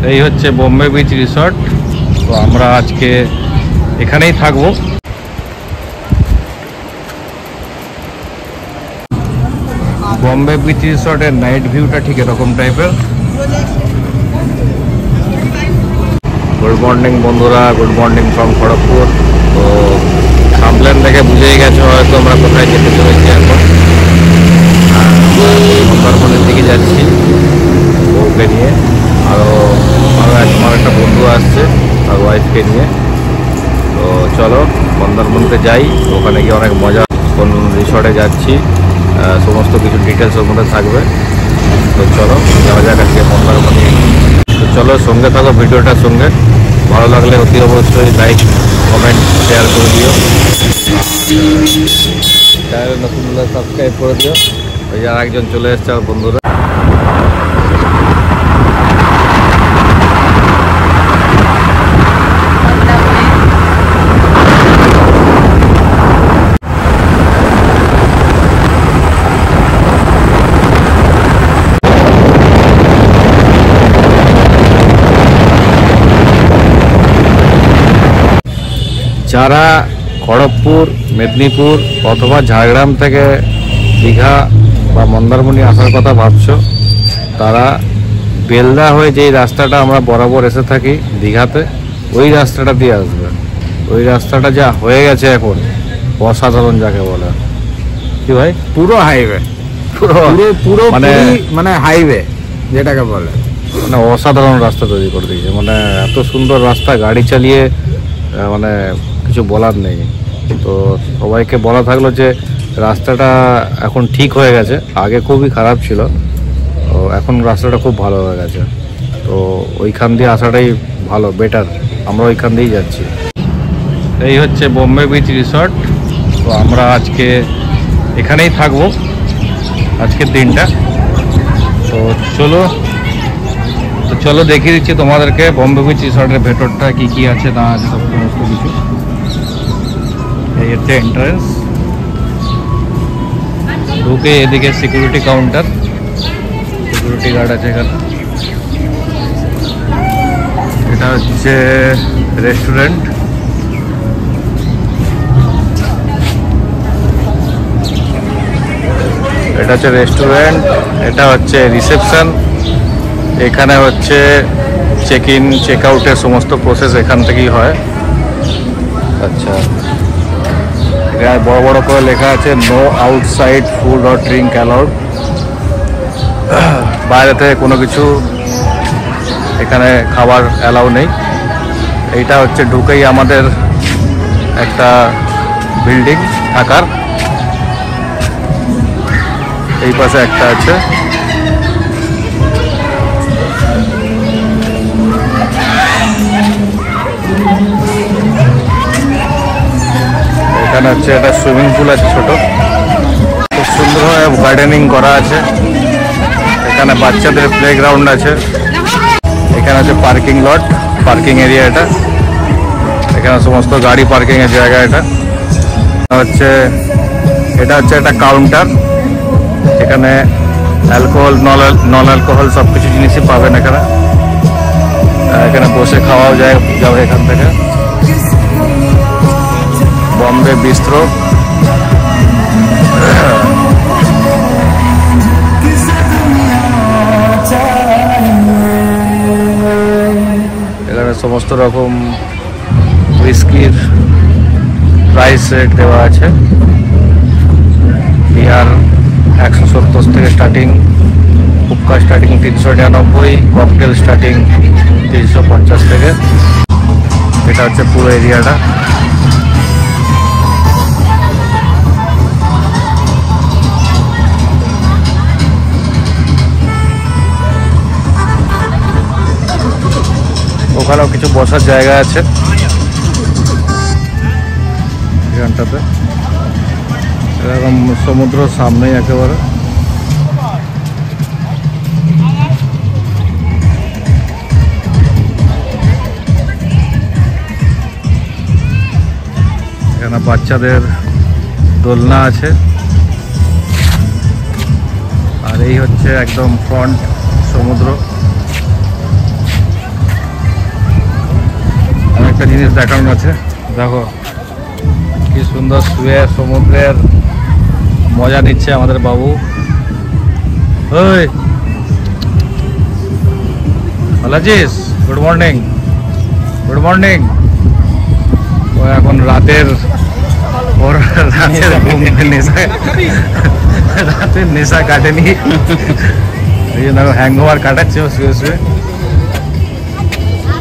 এই হচ্ছে Bombay beach resort. তো আমরা আজকে এখানেই থাকবো। বোম্বে বিচ রিসর্টের নাইট ভিউটা ঠিক এরকম টাইপের। গুড মর্নিং বন্ধুরা, গুড মর্নিং ফ্রম খড়গপুর। তো সামপ্লেন দেখে বুঝেই গেছো হয়তো আমরা কোথায় যেতে চলেছি। এখন মন্দারমণির দিকে যাচ্ছি বউকে নিয়ে, আরও আমার একটা বন্ধু আসছে আর ওয়াইফকে নিয়ে। তো চলো মন্দারমণিতে যাই, ওখানে গিয়ে অনেক মজা, কোন রিসর্টে যাচ্ছি সমস্ত কিছু ডিটেলস ওর মধ্যে থাকবে। তো চলো যাওয়া যাক আজকে মন্দারমণি। তো চলো সঙ্গে থাকো ভিডিওটার সঙ্গে। ভালো লাগলে অতি অবশ্যই লাইক কমেন্ট শেয়ার করে দিও, চ্যানেল নতুন হলে সাবস্ক্রাইব করে দিও। ওই আর একজন চলে এসছে আমার বন্ধুরা। যারা খড়গপুর, মেদিনীপুর অথবা ঝাড়গ্রাম থেকে দীঘা বা মন্দারমণি আসার কথা ভাবছো, তারা বেলদা হয়ে যেই রাস্তাটা আমরা বরাবর এসে থাকি দীঘাতে, ওই রাস্তাটা দিয়ে আসবে। ওই রাস্তাটা যা হয়ে গেছে এখন অসাধারণ, যাকে বলে কি ভাই, পুরো হাইওয়ে, পুরো পুরো মানে হাইওয়ে যেটাকে বলে, মানে অসাধারণ রাস্তা তৈরি করে দিয়েছে। মানে এত সুন্দর রাস্তা, গাড়ি চালিয়ে মানে কিছু বলার নেই। তো সবাইকে বলা থাকলো যে রাস্তাটা এখন ঠিক হয়ে গেছে, আগে খুবই খারাপ ছিল, তো এখন রাস্তাটা খুব ভালো হয়ে গেছে। তো ওইখান দিয়ে আসাটাই ভালো, বেটার, আমরা ওইখান দিয়েই যাচ্ছি। এই হচ্ছে বোম্বে বিচ রিসর্ট। তো আমরা আজকে এখানেই থাকবো আজকের দিনটা। তো চলো দেখিয়ে দিচ্ছি তোমাদেরকে বোম্বে বিচ রিসর্টের ভেতরটা কি কি আছে না আছে, সব সমস্ত কিছু। এই হচ্ছে এন্ট্রান্স, ঢুকে এদিকে সিকিউরিটি কাউন্টার, সিকিউরিটি গার্ড আছে এখানে। এটা হচ্ছে রেস্টুরেন্ট, এটা হচ্ছে রেস্টুরেন্ট, এটা হচ্ছে রিসেপশন। এখানে হচ্ছে চেক ইন চেক আউটের সমস্ত প্রসেস এখান থেকেই হয়। আচ্ছা, এখানে বড় বড় করে লেখা আছে no outside food or drink allowed. বাইরে থেকে কোনো কিছু এখানে খাবার অ্যালাউ নেই। এইটা হচ্ছে ঢুকেই আমাদের একটা বিল্ডিং থাকার, এই পাশে একটা আছে। এখানে হচ্ছে একটা সুইমিং পুল আছে ছোট, খুব সুন্দরভাবে গার্ডেনিং করা আছে। এখানে বাচ্চাদের প্লেগ্রাউন্ড আছে। এখানে আছে পার্কিং লট, পার্কিং এরিয়া। এখানে সমস্ত গাড়ি পার্কিং এর জায়গা। এটা হচ্ছে একটা কাউন্টার, এখানে অ্যালকোহল নন অ্যালকোহল সব কিছু জিনিসই পাবেন এখানে। এখানে বসে খাওয়াও যাবে এখান থেকে। বম্বে বিস্ট্রো, এখানে সমস্ত রকম হুইস্কির প্রাইস রেট দেওয়া আছে। বিয়ার 170 থেকে starting, hookah starting 399, cocktail starting 350 থেকে। এটা হচ্ছে পুরো এরিয়াটা। ওখানেও কিছু বসার জায়গা আছে এখানটাতে, এরকম সমুদ্র সামনেই একেবারে। এখানে বাচ্চাদের দোলনা আছে। আর এই হচ্ছে একদম ফ্রন্ট সমুদ্র। একটা জিনিস দেখানোর আছে। দেখো কি সুন্দর শুয়ে সমুদ্রের মজা নিচ্ছে আমাদের বাবু। ওই ভালো আছিস? Good morning, good morning. ও এখন রাতের রাতের নেশা কাটেনি, এই জন্য হ্যাংওভার কাটাচ্ছে ও শুয়ে শুয়ে।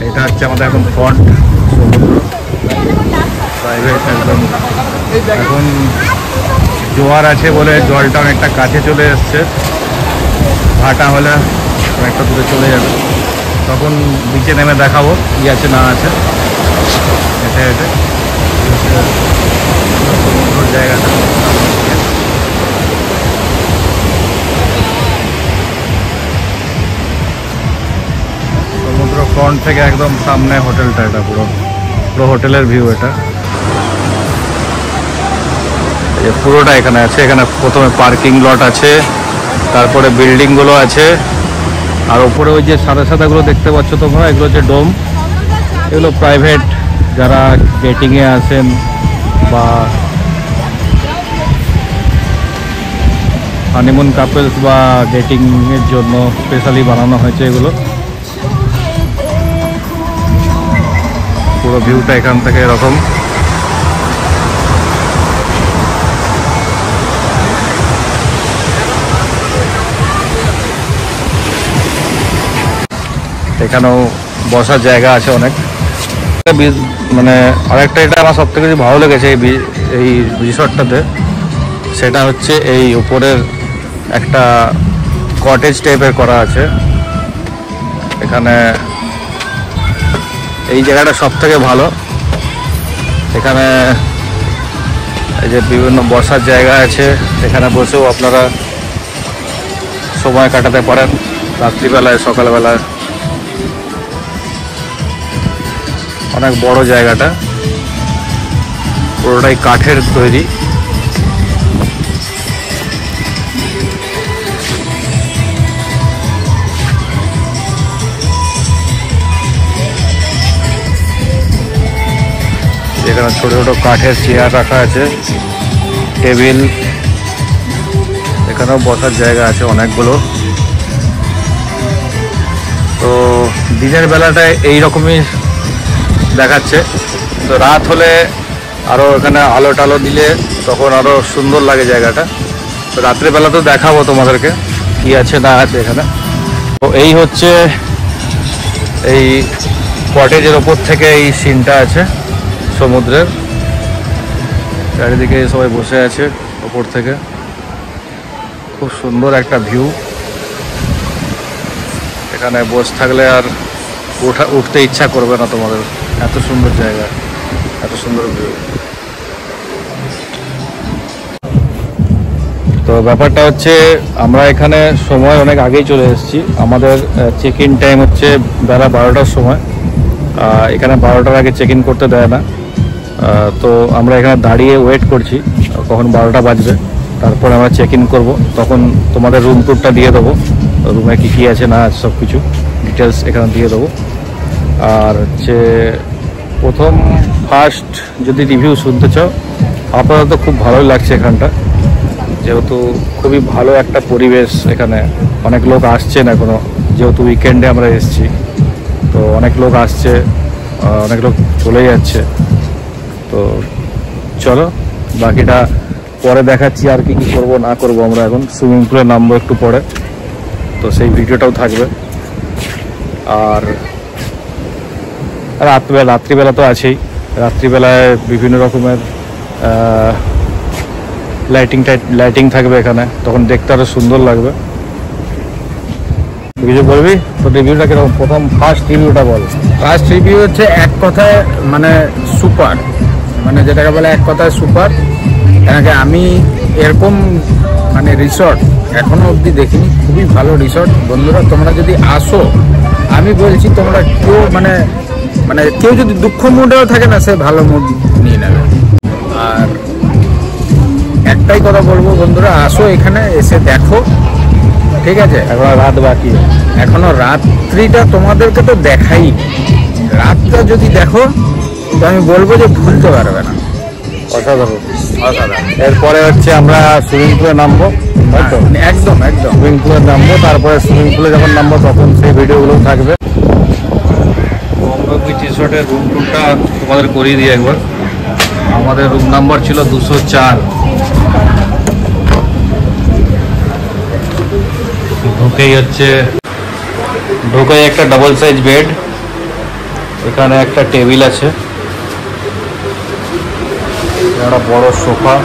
এটা হচ্ছে আমাদের এখন ফ্রন্ট সমুদ্র, প্রাইভেট একদম। এখন জোয়ার আছে বলে জলটা অনেকটা কাছে চলে এসছে, ভাটা হলে অনেকটা দূরে চলে যাবে। তখন নিচে নেমে দেখাবো কি আছে না আছে। হেঁটে হেঁটে সমুদ্র জায়গাটা সমুদ্র ফ্রন্ট থেকে একদম সামনে হোটেলটা, এটা পুরো পুরো হোটেলের ভিউ। এটা এই পুরোটা এখানে আছে। এখানে প্রথমে পার্কিং লট আছে, তারপরে বিল্ডিংগুলো আছে, আর উপরে ওই যে সাদা সাদাগুলো দেখতে পাচ্ছ তোমরা, এগুলো হচ্ছে ডোম। এগুলো প্রাইভেট যারা ডেটিংয়ে আসেন বা হানিমুন কাপলস বা ডেটিংয়ের জন্য স্পেশালি বানানো হয়েছে এগুলো। পুরো ভিউটা এখান থেকে এরকম। এখানেও বসার জায়গা আছে অনেক। মানে আরেকটা এটা আমার সব থেকে ভালো লেগেছে এই রিসর্টটাতে, সেটা হচ্ছে এই উপরের একটা কটেজ টাইপের করা আছে এখানে। এই জায়গাটা সব থেকে ভালো। এখানে এই যে বিভিন্ন বসার জায়গা আছে, এখানে বসেও আপনারা সময় কাটাতে পারেন রাত্রিবেলায় সকালবেলায়। অনেক বড় জায়গাটা, পুরোটাই কাঠের তৈরি। এখানে ছোট ছোট কাঠের চেয়ার রাখা আছে, টেবিল। এখানেও বসার জায়গা আছে অনেকগুলো। তো দিনের বেলাটায় এইরকমই দেখাচ্ছে, তো রাত হলে আরও এখানে আলো টালো দিলে তখন আরও সুন্দর লাগে জায়গাটা। তো রাত্রিবেলা তো দেখাবো তোমাদেরকে কি আছে না আছে এখানে। তো এই হচ্ছে এই কটেজের ওপর থেকে এই সিনটা আছে সমুদ্রের। চারিদিকে সবাই বসে আছে ওপর থেকে, খুব সুন্দর একটা ভিউ। এখানে বসে থাকলে আর উঠতে ইচ্ছা করবে না তোমাদের, এত সুন্দর জায়গা, এত সুন্দর ভিউ। তো ব্যাপারটা হচ্ছে আমরা এখানে সময় অনেক আগেই চলে এসেছি। আমাদের চেক ইন টাইম হচ্ছে বেলা 12টার সময়। এখানে 12টার আগে চেক ইন করতে দেয় না। তো আমরা এখানে দাঁড়িয়ে ওয়েট করছি কখন 12টা বাজবে, তারপর আমরা চেক ইন করবো। তখন তোমাদের রুম ট্যুরটা দিয়ে দেবো, রুমে কী কী আছে না আছে সব কিছু ডিটেলস এখানে দিয়ে দেবো। আর হচ্ছে ফার্স্ট যদি রিভিউ শুনতে চাও, আপাতত খুব ভালোই লাগছে এখানটা, যেহেতু খুবই ভালো একটা পরিবেশ। এখানে অনেক লোক আসছেন এখনও, যেহেতু উইকেন্ডে আমরা এসেছি, তো অনেক লোক আসছে, অনেক লোক চলে যাচ্ছে। তো চলো বাকিটা পরে দেখাচ্ছি আর কি করবো না করবো। আমরা এখন সুইমিং পুলে নামবো একটু পরে, তো সেই ভিডিওটাও থাকবে। আর রাত্রিবেলা তো আছেই। রাত্রিবেলায় বিভিন্ন রকমের লাইটিং থাকবে এখানে, তখন দেখতে আরো সুন্দর লাগবে। কিছু বলবি তো? রিভিউটা কিরকম? ফার্স্ট রিভিউটা বল। ফার্স্ট রিভিউ হচ্ছে এক কথায় মানে সুপার, মানে যেটাকে বলে এক কথায় সুপার। এটাকে আমি এরকম মানে রিসর্ট এখনো অবধি দেখিনি। খুবই ভালো রিসর্ট। বন্ধুরা তোমরা যদি আসো, আমি বলছি তোমরা কেউ মানে কেউ যদি দুঃখ মুডেও থাকে না, সে ভালো মুড নিয়ে নেবে। আর একটাই কথা বলবো বন্ধুরা, আসো এখানে এসে দেখো, ঠিক আছে? এখনো রাত বাকি, এখনো রাত্রিটা তোমাদেরকে তো দেখাই। রাতটা যদি দেখো তো আমি বলবো যে ভুলতে পারবে না। অসাধারণ। অসাধারণ। এরপরে হচ্ছে আমরা সুইমিং পুলে নামবো, তাই তো? একদম একদম। সুইমিং পুলে নামবো, তারপরে সুইমিং পুলে যখন নামবো তখন সেই ভিডিওগুলো থাকবে। বম্বে বিচ রিসোর্টের রুম টুরটা তোমাদের করিয়ে দিই একবার। আমাদের রুম নাম্বার ছিল 204। ঢুকেই একটা ডাবল সাইজ বেড, এখানে একটা টেবিল আছে, একটা বড় সোফা,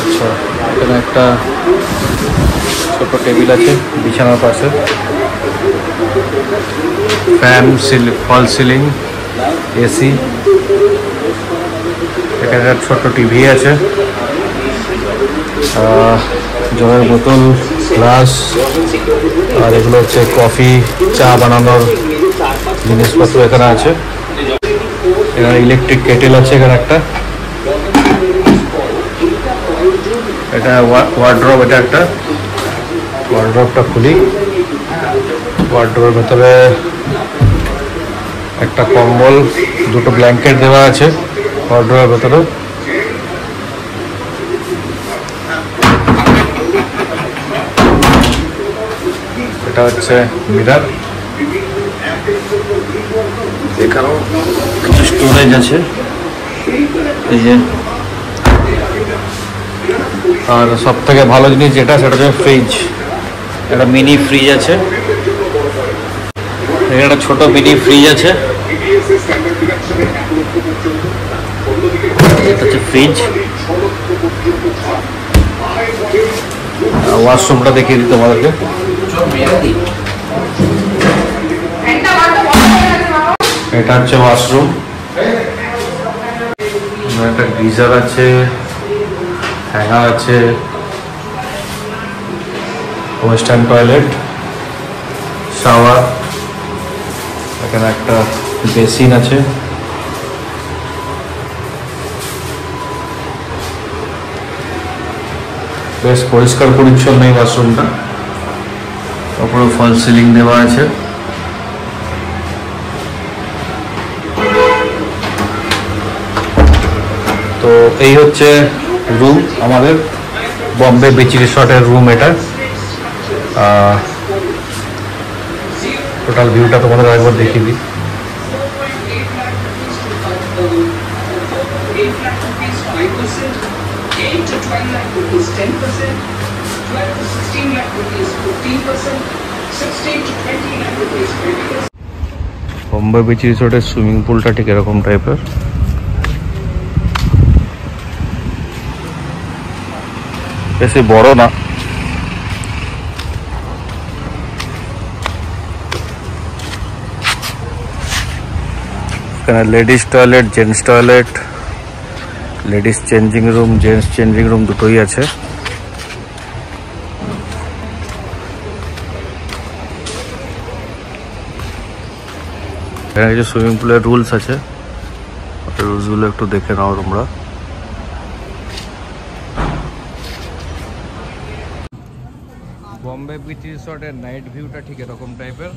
আচ্ছা এখানে একটা ছোট টেবিল আছে বিছানার পাশে, ফ্যান, ফল সিলিং, এসি, এখানে একটা ছোট টিভি আছে, জলের বোতল, গ্লাস, আর এগুলো হচ্ছে কফি, চা বানানোর জিনিসপত্র এখানে আছে। এখানে ইলেকট্রিক কেটেল আছে, এখানে একটা, এটা ওয়ার্ড্রপ, এটা একটা ওয়ার্ড্রপটা খুলি, ওয়ার্ড্রপের ভেতরে একটা কম্বল, দুটো ব্ল্যাঙ্কেট দেওয়া আছে ওয়ার্ড্রপের ভেতরে। এটা হচ্ছে মিরার, এখানেও কিছু স্টোরেজ আছে, এই যে। আর সব থেকে ভালো জিনিস যেটা, সেটা হচ্ছে ফ্রিজ, একটা মিনি ফ্রিজ আছে, এখানে একটা ছোট মিনি ফ্রিজ আছে, এটা হচ্ছে ফ্রিজ। ওয়াশরুমটা দেখিয়ে দিই তোমাদেরকে। এটা হচ্ছে ওয়াশরুম, একটা গিজার আছে, হ্যাঙ্গার আছে, ওয়েস্টার্ন টয়লেট, শাওয়ার, এখানে একটা বেসিন আছে, বেশ পরিষ্কার পরিচ্ছন্ন এই ওয়াশরুমটা, তারপরে ফল সিলিং দেওয়া আছে। তো এই হচ্ছে রুম আমাদের বম্বে বিচ রিসর্টের রুম। এটা টোটাল ভিউটা তোমাদের একবার দেখিয়ে দিই। বম্বে বিচ রিসোর্টের সুইমিং পুলটা ঠিক এরকম টাইপের, বেশি বড় না। এখানে ladies toilet, gents toilet, ladies changing room, gents changing room দুটোই আছে। এখানে কিছু সুইমিং পুলের রুলস আছে, রুলসগুলো একটু দেখে নাও তোমরা। বম্বে বিচ রিসর্টের নাইট ভিউটা ঠিক এরকম টাইপের।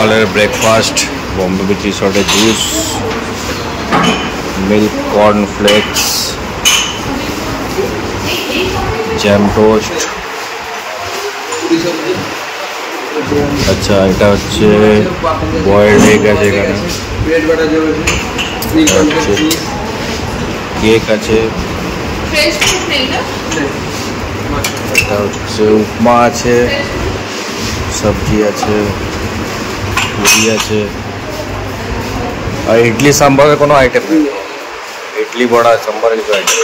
সকালের ব্রেকফাস্ট बॉम्बे बीच resort juice, milk corn flakes, jam toast. अच्छा এটা হচ্ছে বয়েলড এগ আছে এখানে, কেক আছে, এটা হচ্ছে উপমা আছে, সবজি আছে, পুরি আছে, আর ইডলি সাম্বারের কোনো আইটেম নেই, ইডলি বড়া সাম্বারের কিছু আইটেম।